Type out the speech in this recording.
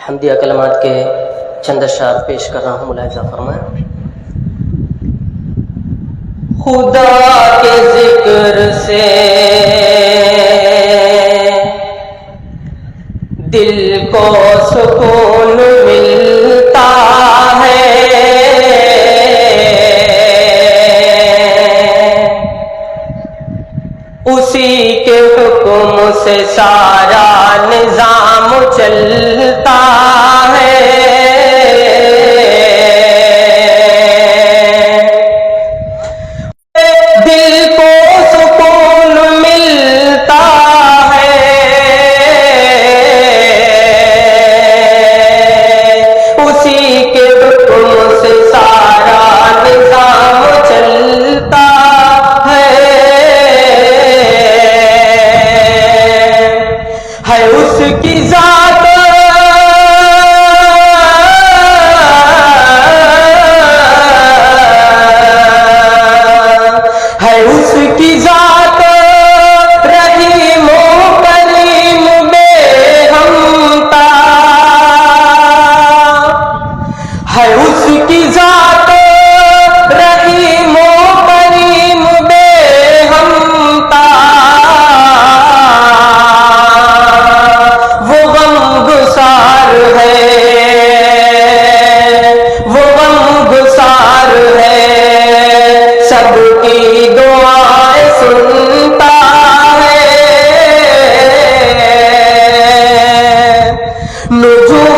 हम्दिया कलमात के चंद अशार पेश कर रहा हूँ, मुलाहिजा फरमाएं। खुदा के जिक्र से दिल को सुकून मिलता है, उसी के हुक्म से सारा निजाम चलता है। दिल को सुकून मिलता है, उसी के हुक्म से सारा निजाम चलता है उसकी जात है, उसकी जात रहीम करीम बेहमता है, उसकी जात रहीम करीम बेहमता। वो गमगुसार है, वो गमगुसार है, सबकी दुआएं सुनता है। नुजूम